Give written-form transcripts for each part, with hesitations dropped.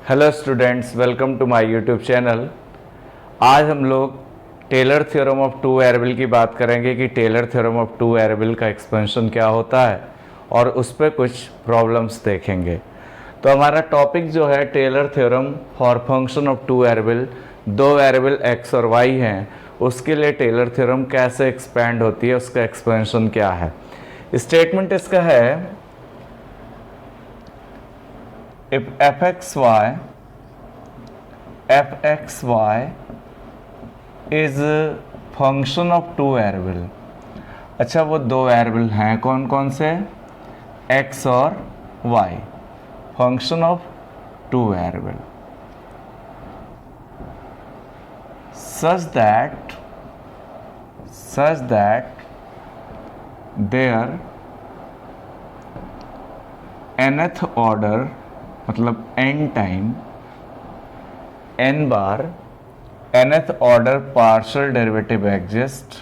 Hello students, welcome to my YouTube channel. आज हम लोग Taylor theorem of two variable की बात करेंगे कि Taylor theorem of two variable का एक्सपेंशन क्या होता है और उस पर कुछ प्रॉब्लम्स देखेंगे। तो हमारा टॉपिक जो है Taylor theorem for function of two variable, दो वेरिएबल एक्स और वाई हैं, उसके लिए टेलर थ्योरम कैसे एक्सपेंड होती है, उसका एक्सपेंशन क्या है। स्टेटमेंट इसका है if fxy is a function of two variable. अच्छा, वो दो वेरिएबल हैं, कौन कौन से? x और y, function of two variable, such that their nth order मतलब n टाइम n बार nth order partial derivative exist,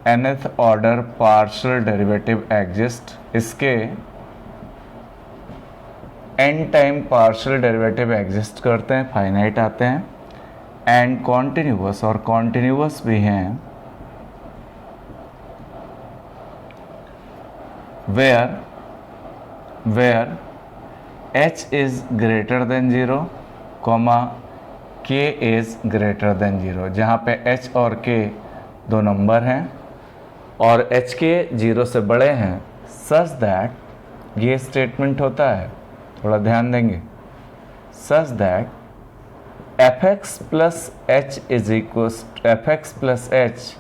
nth order partial derivative exist, इसके n time partial derivative exist करते हैं, फाइनाइट आते हैं, एंड कॉन्टिन्यूअस, और continuous भी हैं, where h is greater than 0, k is greater than 0, जहाँ पे h और k दो नंबर हैं और h के 0 से बड़े हैं, such that ये स्टेटमेंट होता है, थोड़ा ध्यान देंगे, such that fx plus h is equals fx plus h,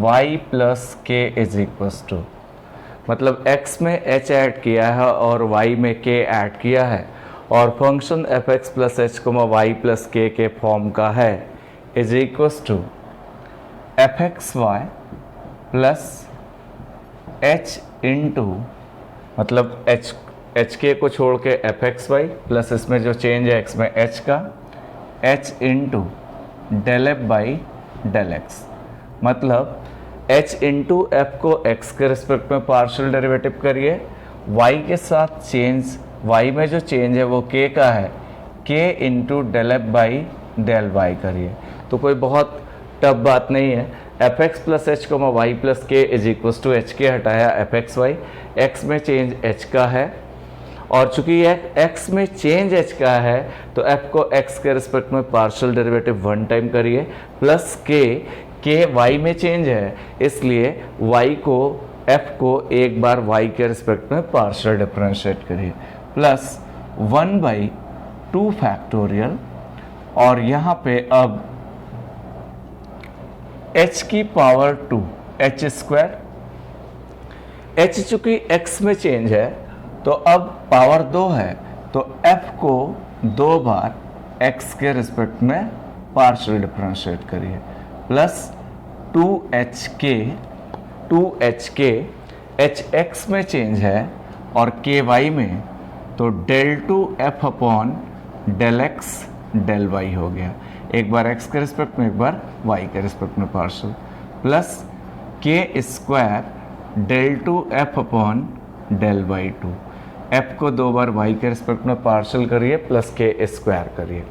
y plus k is equals to, मतलब x में h ऐड किया है और y में k ऐड किया है और function fx plus h y plus k के फॉर्म का है, is equals to fxy plus h into, मतलब h k को छोड़ के fxy प्लस इसमें जो चेंज है x में h का, h into del f by del x, मतलब h इंटू एफ को x के रिस्पेक्ट में पार्शियल डेरिवेटिव करिए, y के साथ चेंज, y में जो चेंज है वो k का है, k into del f by del y करिए। तो कोई बहुत टफ बात नहीं है, एफ एक्स प्लस एच को y plus k is equals to h के हटाया एफ एक्स वाई, एक्स में चेंज h का है और चूंकि यह x में चेंज h का है तो f को x के रिस्पेक्ट में पार्शियल डेरिवेटिव वन टाइम करिए, प्लस k y में चेंज है इसलिए y को f को एक बार y के रिस्पेक्ट में पार्शियल डिफरेंशिएट करिए, प्लस 1/2 फैक्टोरियल, और यहाँ पे अब h की पावर 2 h स्क्वायर, h चूंकि x में चेंज है तो अब पावर 2 है तो f को दो बार x के रिस्पेक्ट में पार्शियल डिफरेंशिएट करिए, प्लस 2hk h x में चेंज है और ky में, तो del two f upon del x del y हो गया, एक बार x के रिस्पेक्ट में एक बार y के रिस्पेक्ट में partial, plus k square del two f upon del y two, f को दो बार y के रिस्पेक्ट में पार्शियल करिए प्लस k स्क्वायर करिए,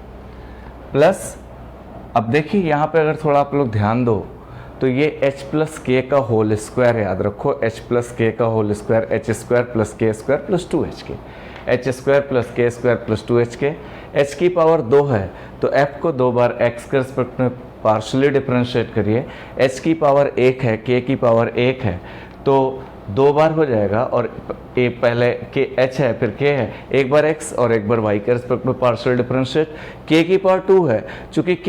प्लस अब देखिए यहाँ पे अगर थोड़ा आप लोग ध्यान दो तो ये h प्लस के का होल स्क्वायर, याद रखो h प्लस के का whole square, h square plus k square plus 2hk, h square plus k square plus 2hk, h की पावर 2 है तो f को दो बार x के रिस्पेक्ट में पार्शियली डिफरेंशिएट करिए, h की पावर 1 है, k की पावर 1 है तो दो बार हो जाएगा और a पहले के h है फिर k है, एक बार x और एक बार y के रिस्पेक्ट में पार्शियल डिफरेंशिएट, k की पावर 2 है, चूंकि k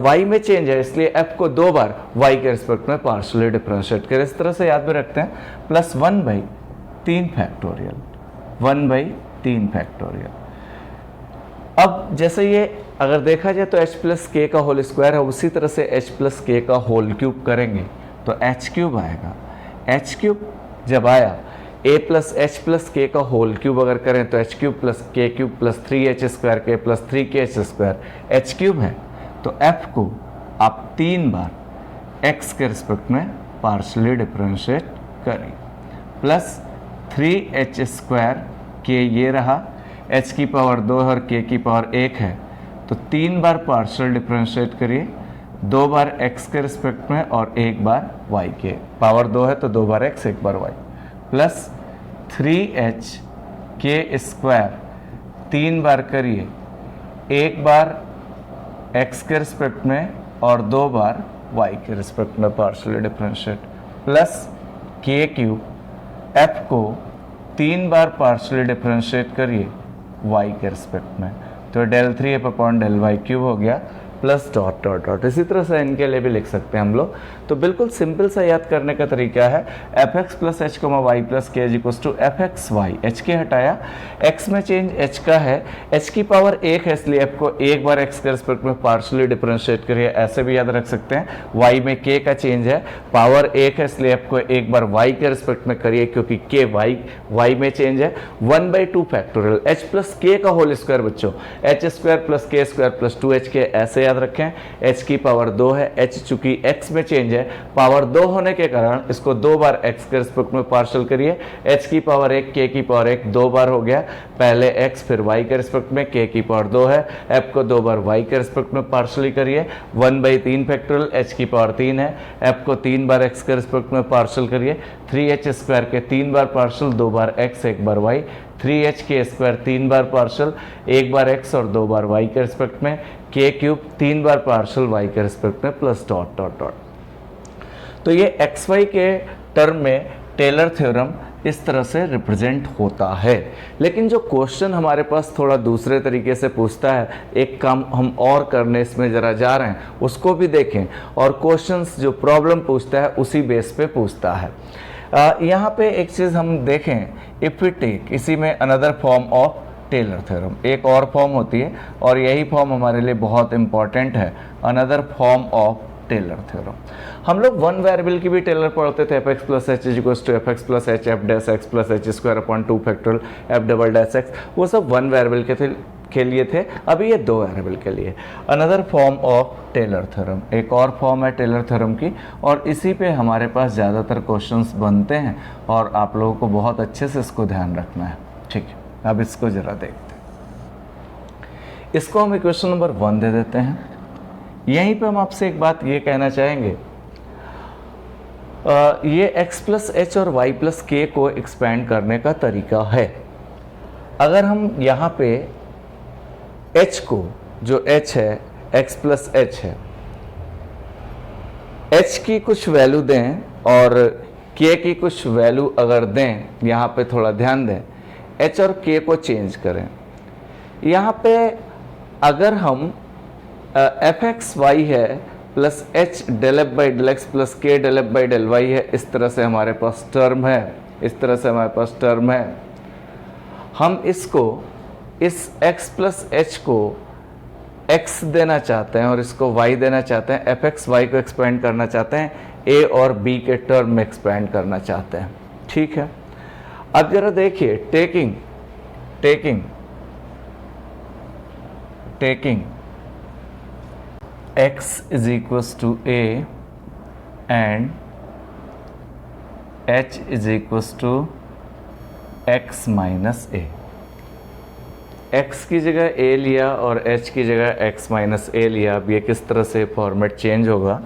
y में चेंज है इसलिए f को दो बार y के रिस्पेक्ट में पार्शियली डिफरेंशिएट करें, इस तरह से याद में रखते हैं, प्लस 1/3 फैक्टोरियल, 1/3 फैक्टोरियल। अब जैसे ये अगर देखा जाए तो h प्लस के का होल स्क्वायर है, उसी तरह से h प्लस के का होल क्यूब करेंगे तो h क्यूब आएगा, h क्यूब जब आया a plus H plus k का होल क्यूब अगर करें तो एच क्यूब प्लस के क्यूब प्लस 3h स्क्वायर के plus 3k square H cube है, तो f को आप 3 बार x के रिस्पेक्ट में पार्शियली डिफरेंशिएट करिए, प्लस 3h स्क्वायर के ये रहा, h की पावर 2 और k की पावर 1 है, तो 3 बार पार्शियल डिफरेंशिएट करिए, 2 बार x के रिस्पेक्ट में और 1 बार y के। पावर 2 है तो 2 बार x 1 बार y, plus 3h k square 3 बार करिए, 1 बार x के रिस्पेक्ट में और 2 बार y के रिस्पेक्ट में partial differentiate, plus k cube f को 3 बार पार्शियल डिफरेंशिएट करिए y के रिस्पेक्ट में, तो del 3f upon del y cube हो गया, प्लस डॉट डॉट डॉट। इसी तरह से इनके लिए भी लिख सकते हैं हम लोग। तो बिल्कुल सिंपल सा याद करने का तरीका है, f x plus h comma y plus k equals to f x y. H के हटाया, एक्स में चेंज एच का है, एच की पावर 1 है इसलिए एफ को 1 बार एक्स के रिस्पेक्ट में पार्शियली डिफरेंशिएट करिए, ऐसे भी याद रख सकते हैं। वाई में के का चेंज है, पावर 1 है इसलिए एफ को 1 बार वाई के रिस्पेक्ट में करिए क्योंकि के वाई में चेंज है। 1/2 फैक्टोरियल एच प्लस के का होल स्क्वायर बच्चों, H square plus k square plus 2h के, ऐसे याद रखें। h की पावर 2 है, h चूंकि x में चेंज है, पावर 2 होने के कारण इसको 2 बार x के रिस्पेक्ट में पार्शियल करिए, h की पावर 1 k की पावर 1 2 बार हो गया, पहले x फिर y के रिस्पेक्ट में, k की पावर 2 है, f को 2 बार y के रिस्पेक्ट में पार्शियली करिए, 1/3 फैक्टोरियल h की पावर 3 है, f को 3 बार x के रिस्पेक्ट में पार्शियल करिए, 3h स्क्वायर के 3 बार पार्शियल, 2 बार x 1 बार y, 3h के स्क्वायर 3 बार पार्शियल, 1 बार x और 2 बार y के रिस्पेक्ट में, k क्यूब 3 बार पार्शियल y के रिस्पेक्ट में, प्लस डॉट डॉट डॉट। तो ये xy के टर्म में टेलर थ्योरम इस तरह से रिप्रेजेंट होता है। लेकिन जो क्वेश्चन हमारे पास थोड़ा दूसरे तरीके से पूछता है, एक काम हम और करने इसमें ज़रा जा रहे हैं, उसको भी देखें। और क्वेश्चंस जो प्रॉब्लम पूछता है उसी बेस पे पूछता है। यहाँ पे एक चीज़ हम देखें, इफ़ वी टेक इसी में another form of Taylor theorem, एक और फॉर्म होती है और यही फॉर्म हमारे लिए बहुत इंपॉर्टेंट है, another form of Taylor theorem. हम लोग वन वेरिएबल की भी टेलर पढ़ते थे, f x plus h equals to f x plus h f dash x plus h square upon 2 factorial f double dash x, वो सब one variable के लिए थे। अभी ये 2 वेरिएबल के लिए another form of Taylor theorem, एक और फॉर्म है टेलर थ्योरम की, और इसी पे हमारे पास ज़्यादातर क्वेश्चंस बनते हैं और आप लोगों को बहुत अच्छे से इसको ध्यान रखना है। ठीक है, अब इसको ज़रा देखते हैं। इसको हम इक्वेशन नंबर 1 दे देते हैं। यहीं पे हम आपसे एक बात ये कहना चाहेंगे, ये x प्लस एच और y प्लस के को एक्सपेंड करने का तरीका है। अगर हम यहाँ पे h को, जो h है x प्लस एच है, h की कुछ वैल्यू दें और k की कुछ वैल्यू अगर दें, यहाँ पे थोड़ा ध्यान दें, h और k को चेंज करें। यहाँ पे अगर हम एफ एक्स वाई है plus h del f by del x plus k del f by del y है, इस तरह से हमारे पास टर्म है, इस तरह से हमारे पास टर्म है। हम इसको, इस x प्लस एच को x देना चाहते हैं और इसको y देना चाहते हैं, एफ एक्स वाई को एक्सपेंड करना चाहते हैं, a और b के टर्म में एक्सपेंड करना चाहते हैं। ठीक है, अब जरा देखिए, taking x is equals to a and h is equals to x minus a। x की जगह a लिया और h की जगह x माइनस a लिया। अब ये किस तरह से फॉर्मेट चेंज होगा,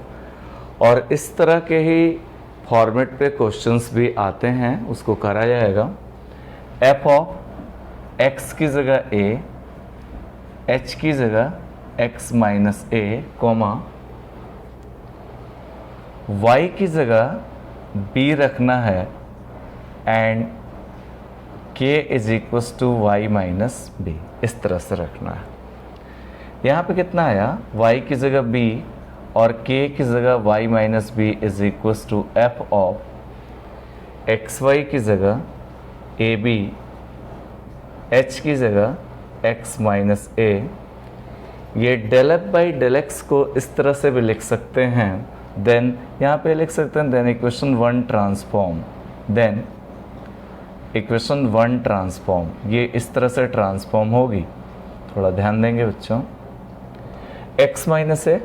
और इस तरह के ही फॉर्मेट पे क्वेश्चंस भी आते हैं, उसको करा जाएगा। f ऑफ x की जगह a, h की जगह x minus a, comma y की जगह b रखना है and k is equals to y minus b, इस तरह से रखना है। यहाँ पे कितना आया, y की जगह b और k की जगह y minus b is equals to f of x y की जगह ए बी, h की जगह x माइनस ए। ये del f by del x को इस तरह से भी लिख सकते हैं, देन यहाँ पे लिख सकते हैं then equation 1 transform, then equation 1 transform, ये इस तरह से ट्रांसफॉर्म होगी। थोड़ा ध्यान देंगे बच्चों, x minus a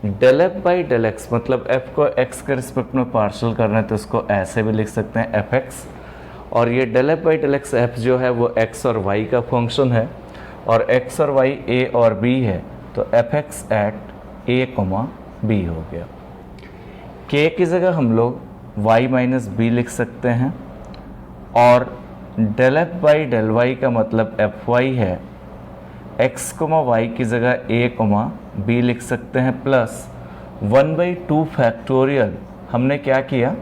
del f by del x, मतलब f को x के रिस्पेक्ट में पार्शियल करना है तो इसको ऐसे भी लिख सकते हैं एफ एक्स, और ये del f by del x f जो है वो एक्स और वाई का फंक्शन है, और एक्स और वाई ए और बी है, तो f x at a comma B हो गया। के की जगह हम लोग y माइनस बी लिख सकते हैं, और del f by del y का मतलब एफ वाई है, x कोमा वाई की जगह a कोमा बी लिख सकते हैं, प्लस 1/2 फैक्टोरियल। हमने क्या किया,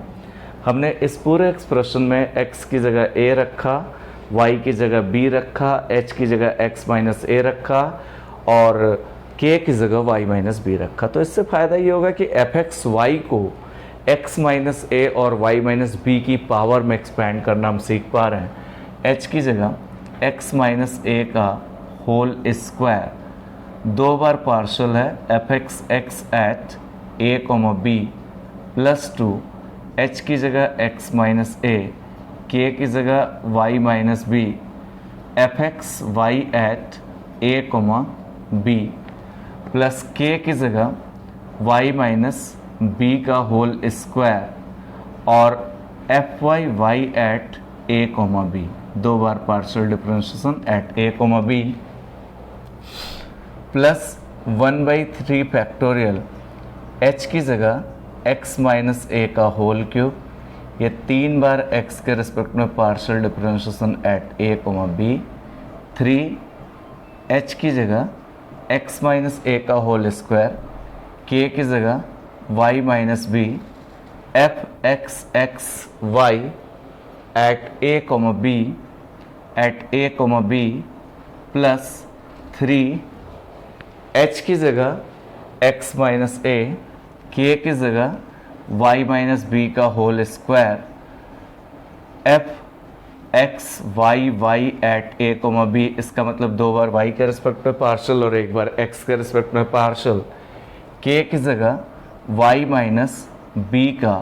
हमने इस पूरे एक्सप्रेशन में x की जगह a रखा, y की जगह b रखा, h की जगह x माइनस a रखा, और k की जगह y माइनस b रखा। तो इससे फ़ायदा ये होगा कि एफ एक्स वाई को x माइनस a और y माइनस b की पावर में एक्सपैंड करना हम सीख पा रहे हैं। h की जगह x माइनस a का होल स्क्वायर 2 बार पार्शल है f x x at a comma b plus 2, h की जगह x माइनस a, k की जगह y minus b, f x y at a comma b plus k की जगह y minus b का whole square, और f y y at a comma b, 2 बार partial differentiation at a comma b, plus 1/3 factorial h की जगह x minus a का whole cube, ये 3 बार x के रिस्पेक्ट में partial differentiation at a comma b, 3 h की जगह x माइनस a का होल स्क्वायर, k की जगह y minus b, f x x y at a comma b at a comma b plus 3 h की जगह x minus a, k की जगह y minus b का whole square, f x y y at a comma b, इसका मतलब 2 बार y के respect में पार्शियल और 1 बार x के रिस्पेक्ट में पार्शियल, k की जगह y माइनस b का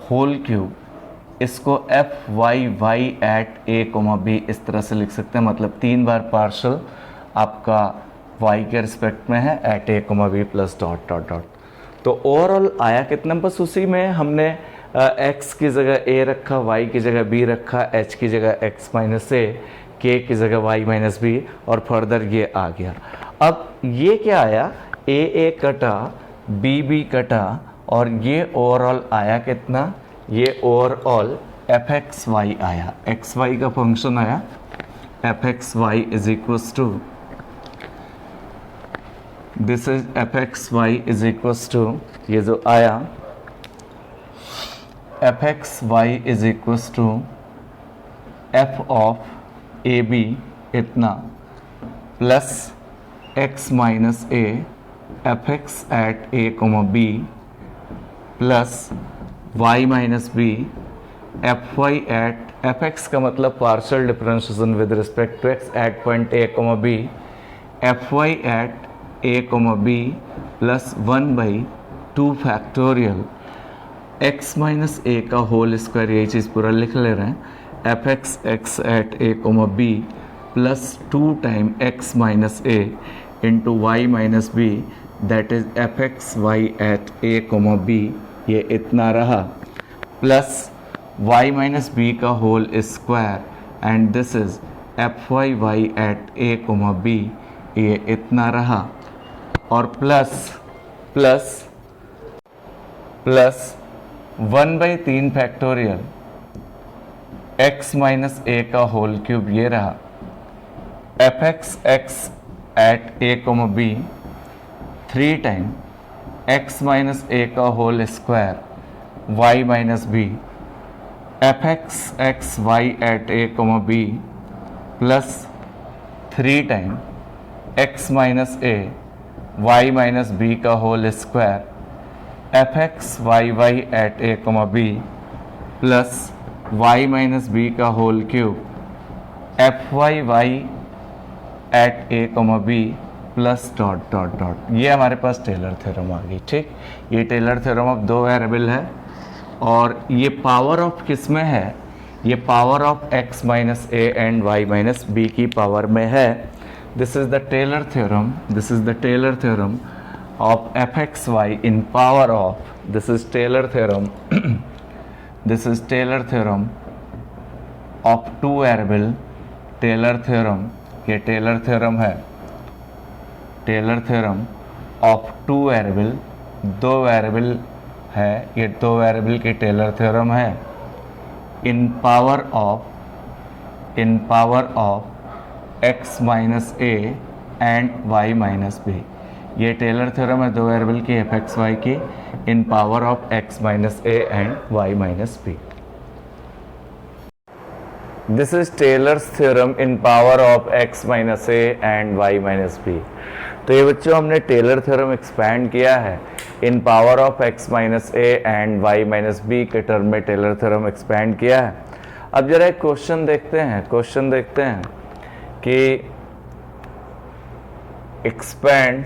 होल क्यूब, इसको f y y at a comma b इस तरह से लिख सकते हैं, मतलब 3 बार पार्शियल आपका y के रिस्पेक्ट में है at a comma b plus dot dot dot. तो ओवरऑल आया कितना, बस उसी में हमने x की जगह a रखा, y की जगह b रखा, h की जगह x माइनस a, k की जगह y माइनस b, और फर्दर ये आ गया। अब ये क्या आया, a कटा b कटा, और ये ओवरऑल आया कितना, ये ओवरऑल एफ एक्स वाई आया, एक्स वाई का फंक्शन आया, f x y is equals to, this is f x y is equals to, ये जो आया f x y is equals to f of a b इतना, plus x minus a f x at a comma b, plus y minus b f y at, f x का मतलब partial differentiation with respect to x at point a comma b, f y at a comma b plus 1/2 factorial x minus a का whole square, यही चीज़ पूरा लिख ले रहे हैं, f x x at a comma b plus 2 time x minus a into y minus b, that is f x y at a comma b, ये इतना रहा, प्लस y माइनस b का whole square, and this is f y y at a comma b, ये इतना रहा, और plus plus plus 1/3 factorial x minus a का whole cube, ये रहा, f x x at a comma b, 3 time x minus a का whole square, y minus b, f x x y at a comma b plus 3 time x minus a y minus b का whole square, f x y y at a comma b plus y minus b का whole cube, f y y at a comma b plus dot dot dot. ये हमारे पास Taylor theorem आ गई, ठीक। ये Taylor theorem of 2 variable है, और ये पावर ऑफ किस में है, ये power of x minus a and y minus b की पावर में है। This is the Taylor theorem. This is the Taylor theorem of fxy in power of. This is Taylor theorem. This is Taylor theorem of two variable Taylor theorem, ये Taylor theorem है, Taylor theorem of two variable, दो variable है, ये दो variable की Taylor theorem है, in power of x minus a and y minus b. ये Taylor theorem है दो वेरिएबल की एफ एक्स वाई की in power of x minus a and y minus b. This is Taylor's theorem in power of x minus a and y minus b. तो ये बच्चों हमने Taylor theorem expand किया है in power of x minus a and y minus b के term में Taylor theorem expand किया है। अब जरा एक क्वेश्चन देखते हैं कि expand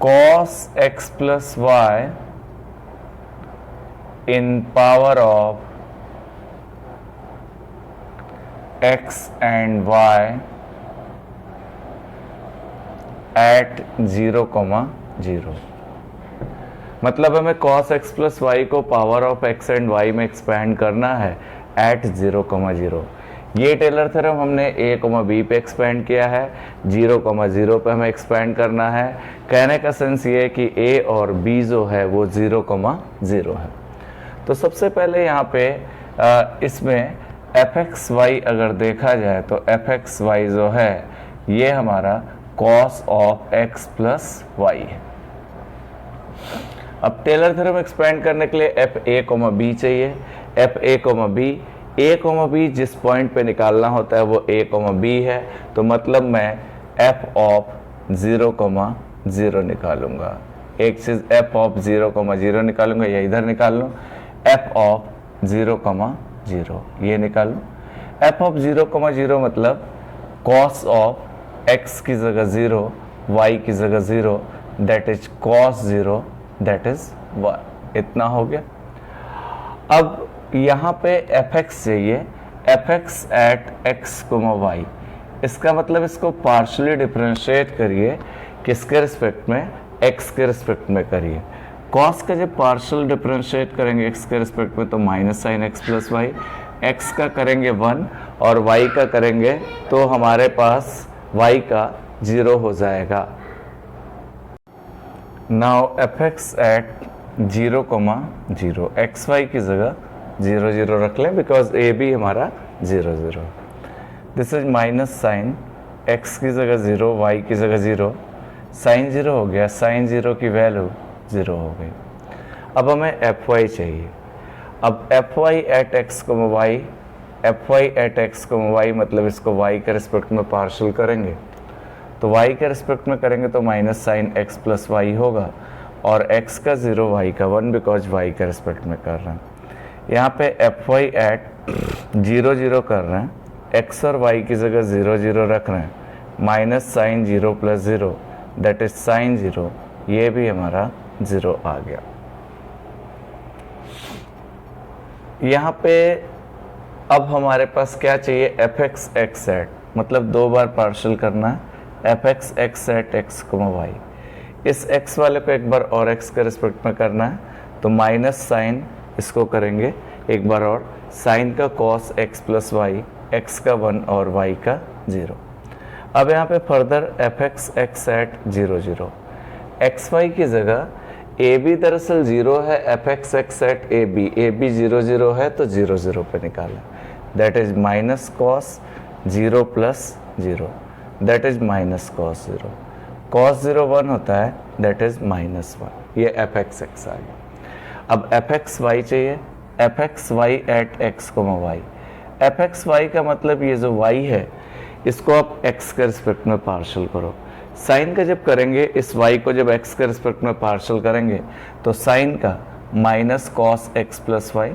cos x plus y in power of x and y at 0, 0। मतलब हमें cos x plus y को power of x and y में एक्सपैंड करना है एट 0, 0। ये टेलर थ्योरम हमने a, b पे एक्सपैंड किया है, 0, 0 पे हमें एक्सपैंड करना है। कहने का सेंस ये है कि a और b जो है वो 0, 0 है। तो सबसे पहले यहाँ पे इसमें fxy अगर देखा जाए तो fxy जो है ये हमारा cos of x plus y है। अब टेलर थ्योरम एक्सपैंड करने के लिए fa, b चाहिए। fa, b, a, b जिस पॉइंट पे निकालना होता है वो a, b है, तो मतलब मैं f ऑफ 0, 0 निकालूंगा। एक चीज f ऑफ 0, 0 निकालूंगा, या इधर निकाल लूँ f ऑफ 0, 0 ये निकाल लूँ। f ऑफ 0, 0 मतलब cos ऑफ x की जगह 0, y की जगह 0, that is cos 0, that is 1। इतना हो गया। अब यहाँ पे fx चाहिए, fx एट x, y। इसका मतलब इसको पार्शियली डिफरेंशिएट करिए, किसके रिस्पेक्ट में, x के रिस्पेक्ट में करिए। cos का जब पार्शियल डिफरेंशिएट करेंगे x के रिस्पेक्ट में तो minus sine x plus y, x का करेंगे 1 और y का करेंगे तो हमारे पास y का 0 हो जाएगा। नाउ fx एट 0, 0, xy की जगह 0, 0 रख लें बिकॉज a भी हमारा 0, 0। This is minus sine x की जगह 0, y की जगह 0, साइन 0 हो गया, साइन 0 की वैल्यू 0 हो गई। अब हमें fy चाहिए। अब fy at x, y, fy at x, y मतलब इसको y के रिस्पेक्ट में पार्शियल करेंगे तो y के रिस्पेक्ट में करेंगे तो minus sine x plus y होगा, और x का 0, y का 1 बिकॉज y के रिस्पेक्ट में कर रहे हैं। यहाँ पे fy एट 0, 0 कर रहे हैं, x और y की जगह 0, 0 रख रहे हैं, minus sine 0 plus 0 that is sine 0, ये भी हमारा 0 आ गया। यहाँ पे अब हमारे पास क्या चाहिए, fx x एट, मतलब दो बार पार्शियल करना है, fx x at x, y। इस x वाले को एक बार और x के रिस्पेक्ट में करना है तो माइनस साइन इसको करेंगे एक बार और, साइन का cos x plus y, x का 1 और y का 0। अब यहाँ पे further fx x at 0, 0, xy की जगह a b दरअसल 0 है, fx x at a b 0, 0 है तो 0, 0 पे निकाला, that is minus cos 0 plus 0, that is minus cos 0, cos 0 1 होता है, दैट इज माइनस 1। ये fx x आ गया। अब fx y चाहिए, fx y at x, y। fx y का मतलब ये जो y है इसको आप x के रिस्पेक्ट में पार्शियल करो। साइन का जब करेंगे, इस y को जब x के रिस्पेक्ट में पार्शियल करेंगे तो साइन का minus cos x plus y,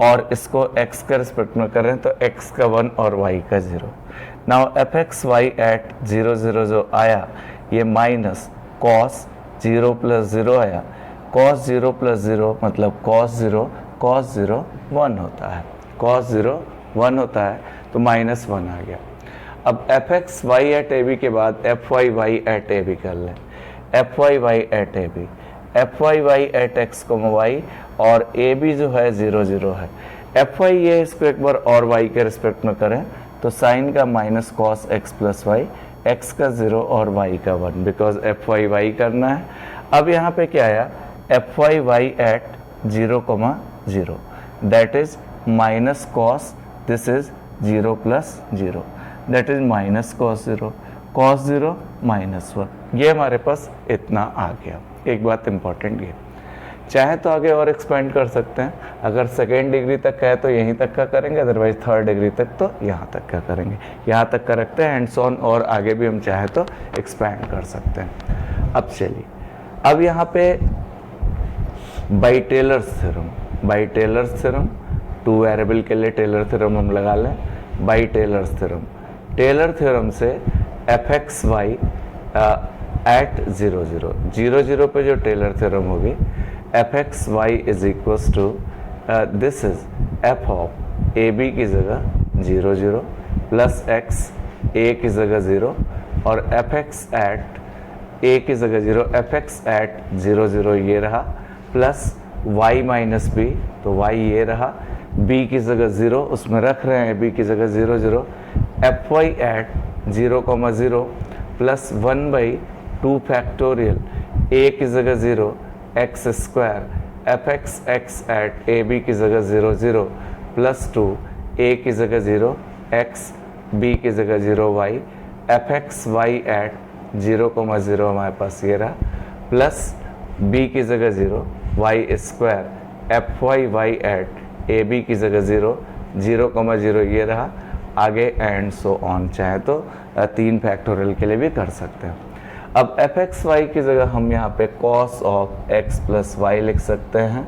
और इसको x के रिस्पेक्ट में करें तो x का 1 और y का 0। नाउ fx y एट 0, 0 जो आया ये माइनस cos 0 प्लस 0 आया, cos 0 प्लस 0 मतलब cos 0 1 होता है, cos 0 1 होता है तो माइनस 1 आ गया। अब fx y at a b के बाद fy y at a b कर लें। F y y at a b, f y y at x comma y, और ए बी जो है 0 0 है। एफ वाई ये इसको एक बार और वाई के रिस्पेक्ट में करें तो साइन का minus cos x plus y, x का 0 और वाई का 1, बिकॉज एफ वाई वाई करना है। अब यहाँ पे क्या आया, f y y at 0 0, that is minus cos, this is 0 plus 0, that is minus cos 0, cos 0 minus 1। ये हमारे पास इतना आ गया। एक बात इंपॉर्टेंट ये, चाहे तो आगे और एक्सपेंड कर सकते हैं, अगर सेकेंड डिग्री तक है तो यहीं तक का करेंगे, अदरवाइज थर्ड डिग्री तक तो यहाँ तक का करेंगे। यहाँ तक का रखते हैं एंड सो ऑन, और आगे भी हम चाहे तो एक्सपेंड कर सकते हैं। अब चलिए, अब यहाँ पे by Taylor's theorem, by Taylor's theorem, 2 variable के लिए टेलर थ्योरम हम लगा लें। By Taylor's theorem, Taylor theorem से एफ एक्स वाई एट 0 0 0 0 पे जो टेलर थ्योरम होगी, f x y is equals to, this is f of a b की जगह 0 0 प्लस एक्स ए की जगह 0 और एफ एक्स एट ए की जगह 0, एफ एक्स एट 0 0 ये रहा, प्लस वाई माइनस बी, तो वाई ये रहा, बी की जगह 0 उसमें रख रहे हैं, बी की जगह 0 0, f y at 0 0 plus 1/2 factorial, a की जगह 0 x square, f x x at a b की जगह 0 0 प्लस 2 ए की जगह 0 एक्स, बी की जगह 0 y, f x y at 0 0 हमारे पास ये रहा, प्लस बी की जगह 0 y square, f y y at a b की जगह 0 0 0 ये रहा, आगे एंड सो ऑन, चाहे तो 3 फैक्टोरियल के लिए भी कर सकते हैं। अब एफ एक्स वाई की जगह हम यहाँ पे cos of x plus y लिख सकते हैं,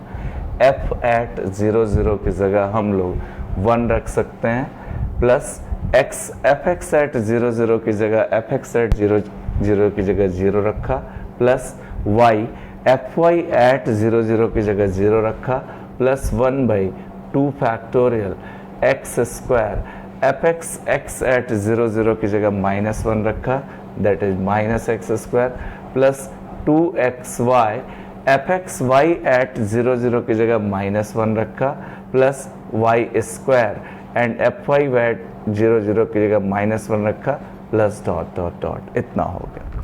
एफ एट 0 0 की जगह हम लोग 1 रख सकते हैं, plus x, f x at 0 0 की जगह एफ एक्स एट 0 0 की जगह 0 रखा, plus y, f y at 0 0 की जगह 0 रखा, plus 1/2 factorial x square, f x x at 0 0 की जगह -1 रखा, that is minus x square, plus 2x y, f x y at 0 0 की जगह -1 रखा, plus y square, and f y at 0 0 की जगह -1 रखा, प्लस डॉट डॉट डॉट, इतना हो गया।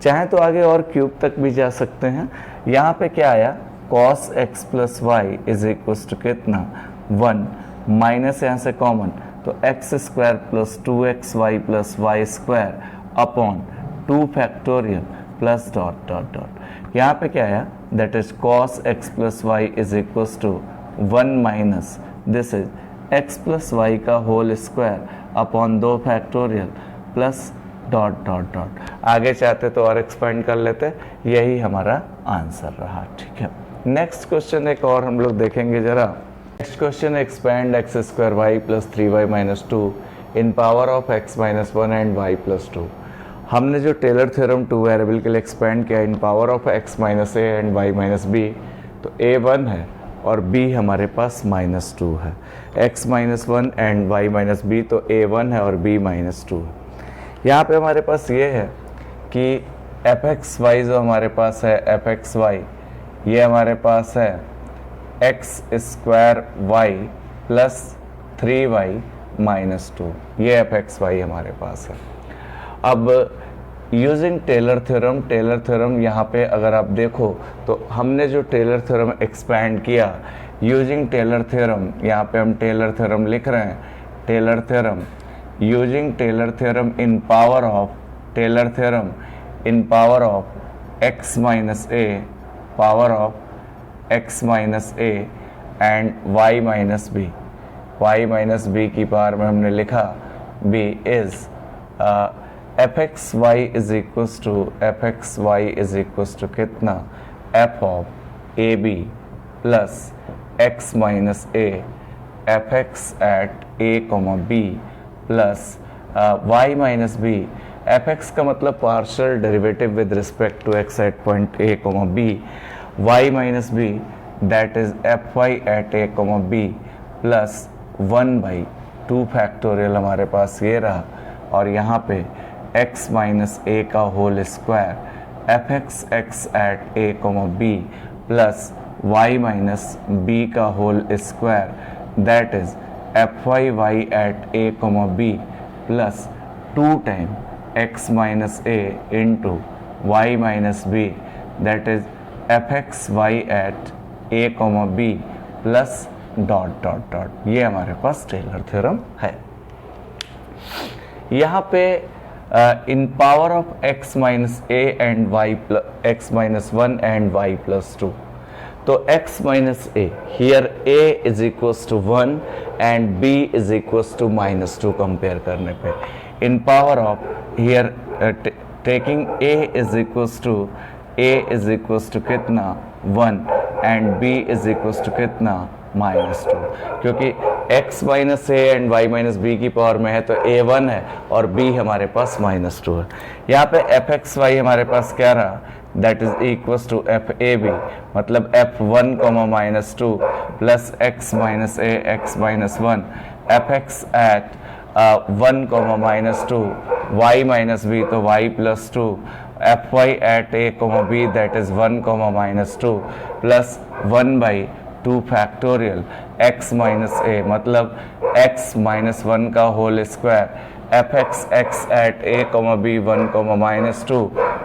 चाहे तो आगे और क्यूब तक भी जा सकते हैं। यहाँ पे क्या आया, cos x plus y is equal to कितना, 1, माइनस यहाँ से कॉमन, तो x square plus 2x y plus y square upon 2 factorial plus dot dot dot. यहाँ पे क्या आया, that is cos x plus y is equal to 1 minus, this is x plus y का whole square upon 2 factorial plus dot dot dot. आगे चाहते तो और expand कर लेते, यही हमारा आंसर रहा। ठीक है, नेक्स्ट क्वेश्चन एक और हम लोग देखेंगे जरा। Next question, expand x square y plus 3y minus 2 in power of x minus 1 and y plus 2। हमने जो टेलर थ्योरम 2 वेरिएबल के लिए एक्सपेंड किया in power of x minus a and y minus b, तो a 1 है और b हमारे पास -2 है, x minus 1 and y minus b, तो a 1 है और b -2 है। यहाँ पे हमारे पास ये है कि एफ एक्स वाई जो हमारे पास है, एफ एक्स वाई ये हमारे पास है x square y plus 3y minus 2, ये एफ एक्स वाई हमारे पास है। अब using Taylor theorem, Taylor theorem यहाँ पे अगर आप देखो तो हमने जो टेलर थ्योरम एक्सपैंड किया यूजिंग टेलर थ्योरम, यहाँ पे हम टेलर थ्योरम लिख रहे हैं, Taylor theorem using Taylor theorem in power of, Taylor theorem in power of x minus a, power of x minus a and y minus b, y minus b की power में हमने लिखा b is f x y is equals to, f x y is equals to कितना, f of a b plus x minus a, f x at a comma b plus y minus b, f x का मतलब partial derivative with respect to x at point a comma b, y minus b that is f y at a comma b plus 1/2 factorial हमारे पास ये रहा, और यहाँ पे x minus a का whole square, f x at a comma b plus y minus b का whole square, that is f y at a comma b plus 2 time x minus a into y minus b, that is f x y at a comma b plus dot dot dot. ये हमारे पास Taylor theorem है। यहाँ पे in power of x minus a and y plus x minus 1 and y plus 2, तो x minus a here a is equals to 1 and b is equals to minus 2 compare करने पे, in power of here taking a is equals to कितना 1 and b is equals to कितना minus 2, क्योंकि x minus a and y minus b की power में है तो a 1 है और b हमारे पास माइनस 2 है। यहाँ पे एफ एक्स वाई हमारे पास क्या रहा, that is equals to f a b, मतलब f1 comma minus 2 plus x minus a x minus 1, f x at 1 comma minus 2 y minus b तो y plus 2, f y at a comma b that is 1 comma minus 2 plus 1 by 2 factorial x minus a, मतलब x minus 1 का whole square, f x at a comma B 1 comma minus 2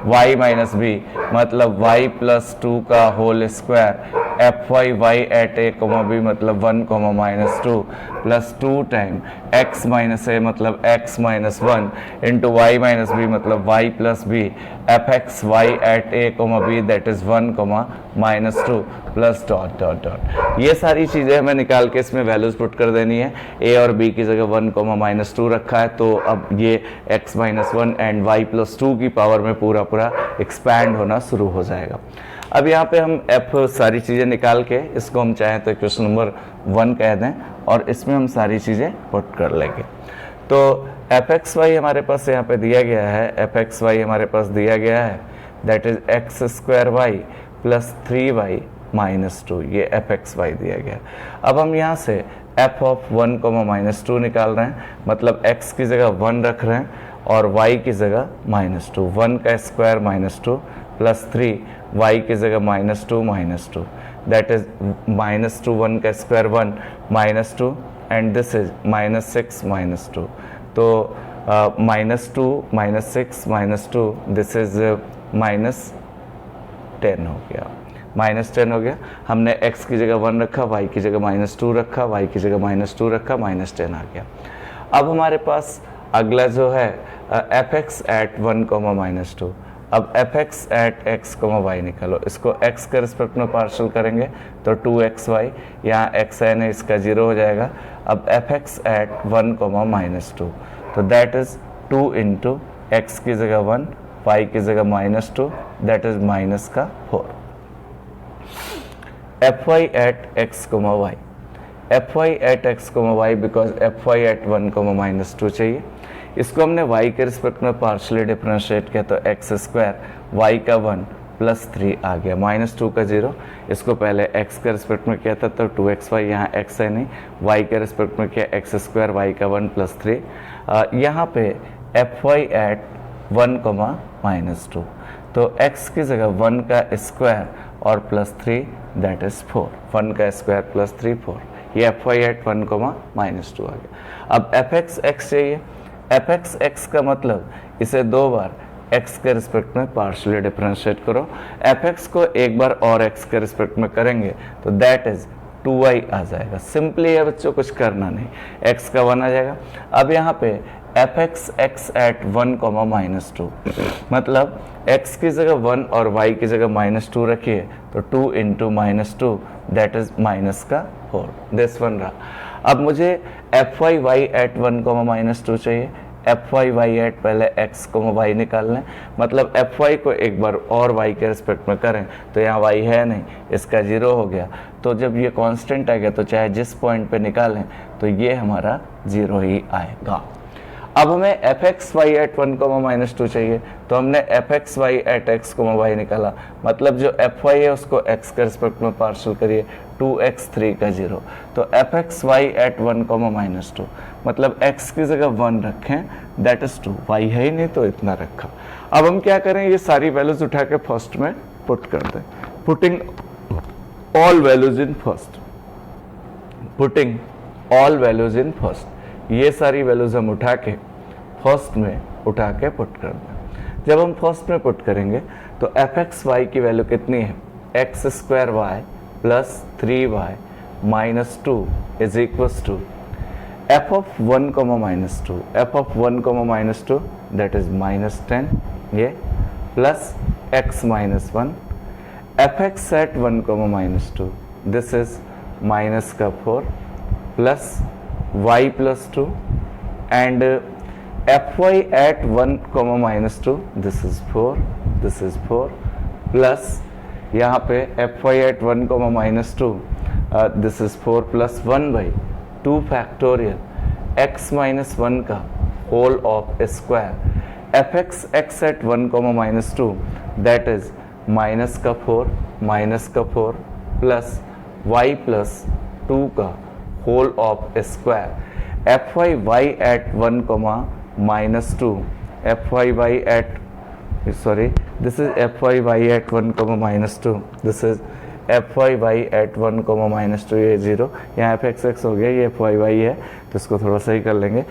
y minus b, मतलब y plus 2 का whole square, f y at a comma b मतलब 1 comma minus 2 plus 2 time x minus a मतलब x minus 1 into y minus b मतलब y plus b, f x y at a comma b that is 1 comma minus 2 plus dot dot dot. ये सारी चीज़ें हमें निकाल के इसमें values put कर देनी है। a और b की जगह 1 कोमा माइनस 2 रखा है, तो अब ये x minus 1 and y plus 2 की पावर में पूरा पूरा एक्सपैंड होना शुरू हो जाएगा। अब यहाँ पे हम f सारी चीज़ें निकाल के इसको हम चाहें तो क्वेश्चन नंबर 1 कह दें और इसमें हम सारी चीज़ें पुट कर लेंगे। तो एफ एक्स वाई हमारे पास यहाँ पे दिया गया है, एफ एक्स वाई हमारे पास दिया गया है, that is x square y plus 3y minus 2, ये एफ एक्स वाई दिया गया। अब हम यहाँ से एफ ऑफ 1 कोमा माइनस 2 निकाल रहे हैं, मतलब x की जगह 1 रख रहे हैं और y की जगह माइनस 2, 1 का स्क्वायर माइनस 2 प्लस 3, y की जगह माइनस 2 दैट इज माइनस 2, 1 का square 1 minus 2 and this is minus 6 minus 2, तो minus 2 minus 6 minus 2 this is minus 10 हो गया, माइनस 10 हो गया। हमने x की जगह 1 रखा, y की जगह माइनस 2 रखा, y की जगह माइनस 2 रखा, माइनस 10 आ गया। अब हमारे पास अगला जो है f x at 1 comma minus 2, अब f x at x comma y निकालो, इसको x के रिस्पेक्ट में पार्शल करेंगे तो 2xy, यहाँ x n है इसका 0 हो जाएगा। अब f x at 1 comma minus 2, तो दैट इज 2 इंटू एक्स की जगह 1 y की जगह माइनस 2 दैट इज माइनस का 4। F y at x comma y, f y at x comma y because f y at 1 comma minus 2 चाहिए, इसको हमने y के रिस्पेक्ट में पार्शली डिफरेंशिएट किया तो एक्स स्क्वायर y का 1 प्लस 3 आ गया, माइनस 2 का 0, इसको पहले x के रिस्पेक्ट में किया था तो 2xy, यहाँ x है नहीं, y के रिस्पेक्ट में किया एक्स स्क्वायर y का 1 प्लस 3, यहाँ पे f y at 1 comma minus 2, तो x की जगह 1 का स्क्वायर और प्लस 3 दैट इज 4, 1 का स्क्वायर प्लस 3 4, ये f y at 1 comma minus 2 आ गया। अब एफ एक्स एक्स चाहिए, एफ एक्स एक्स का मतलब इसे 2 बार x के रिस्पेक्ट में पार्शियली डिफरेंशिएट करो, एफ एक्स को एक बार और x के रिस्पेक्ट में करेंगे तो दैट इज 2y आ जाएगा। सिंपली है बच्चों, कुछ करना नहीं, x का 1 आ जाएगा। अब यहाँ पे f x x at 1 comma minus 2, मतलब x की जगह 1 और y की जगह माइनस 2 रखिए तो 2 into minus 2 that is minus का 4, दिस वन रहा। अब मुझे f y y at 1 comma minus 2 चाहिए, एफ वाई वाई एट पहले x कोमा वाई निकाल लें, मतलब एफ वाई को एक बार और y के रिस्पेक्ट में करें तो यहाँ y है नहीं, इसका 0 हो गया, तो जब ये कांस्टेंट आ गया तो चाहे जिस पॉइंट पे निकालें तो ये हमारा 0 ही आएगा। अब हमें f x y at 1 comma minus 2 चाहिए, तो हमने f x y at x comma y निकाला, मतलब जो एफ वाई है उसको x के रिस्पेक्ट में पार्शल करिए, 2x 3 का 0, तो f x y at 1 comma minus 2, मतलब x की जगह 1 रखें, दैट इज 2, y है ही नहीं तो इतना रखा। अब हम क्या करें, ये सारी वैल्यूज उठा के फर्स्ट में पुट कर दें, putting all values in first, putting all values in first, ये सारी वैल्यूज हम उठा के फर्स्ट में उठा के पुट कर दें। जब हम फर्स्ट में पुट करेंगे तो एफ एक्स वाई की वैल्यू कितनी है, x square y plus 3y minus 2 is equals to f of 1 minus 2, f of 1 minus 2 that is minus 10 ये plus x minus 1, f x at 1 minus 2 this is minus का 4 plus y plus 2 and f y at 1 minus 2 this is 4 plus यहाँ पे f y at 1 minus 2 this is 4 plus 1 by 2 factorial x minus 1 का whole of square f x at 1 minus 2 that is minus का 4 plus y plus 2 का whole of square f y at 1 minus 2 f y at sorry this is fy at 1 minus 2 this is fy at 1 minus 2 ये 0 यहाँ fx हो गया, ये fy है तो इसको थोड़ा सही कर लेंगे,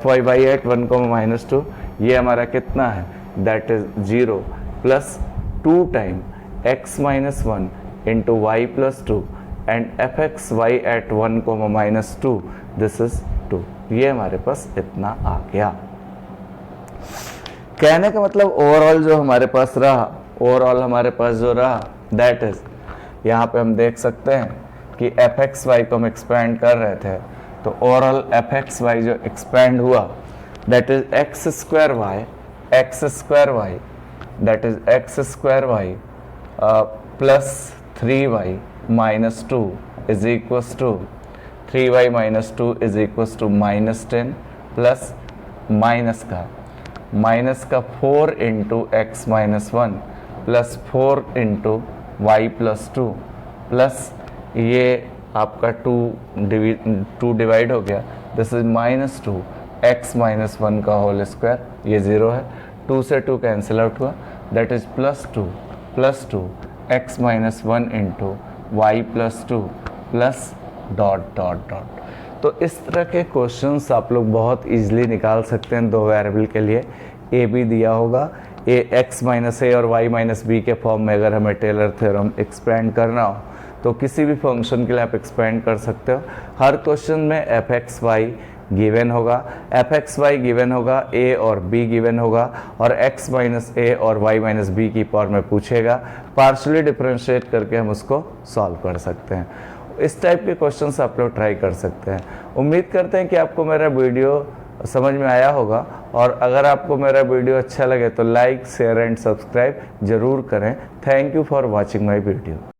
fy at 1 minus 2 ये हमारा कितना है, that is 0 plus 2 time x minus 1 into y plus 2 and fxy at 1 minus 2 this is 2, ये हमारे पास इतना आ गया। कहने का मतलब ओवरऑल जो हमारे पास रहा, ओवरऑल हमारे पास जो रहा दैट इज, यहाँ पे हम देख सकते हैं कि एफ एक्स वाई को हम एक्सपेंड कर रहे थे तो ओवरऑल एफ एक्स वाई जो एक्सपेंड हुआ that is x square y that is x square y plus 3y minus 2 is equals to 3y minus 2 is equals to minus 10 plus minus का 4 into x minus 1 plus 4 into y plus 2 plus ये आपका 2 divide हो गया, this is minus 2 x minus 1 का whole square, ये 0 है, 2 से 2 cancel out हुआ that is plus 2 x minus 1 into y plus 2 plus dot dot dot. तो इस तरह के क्वेश्चंस आप लोग बहुत इजीली निकाल सकते हैं। 2 वेरिएबल के लिए ए बी दिया होगा, ए एक्स माइनस ए और वाई माइनस बी के फॉर्म में अगर हमें टेलर थ्योरम एक्सपेंड करना हो तो किसी भी फंक्शन के लिए आप एक्सपेंड कर सकते हो। हर क्वेश्चन में एफ एक्स वाई गिवन होगा, एफ एक्स वाई गिवन होगा, ए और बी गिवन होगा और एक्स माइनस ए और वाई माइनस बी की पावर में पूछेगा, पार्शियली डिफरेंशिएट करके हम उसको सॉल्व कर सकते हैं। इस टाइप के क्वेश्चंस आप लोग ट्राई कर सकते हैं। उम्मीद करते हैं कि आपको मेरा वीडियो समझ में आया होगा और अगर आपको मेरा वीडियो अच्छा लगे तो लाइक शेयर एंड सब्सक्राइब जरूर करें। Thank you for watching my video.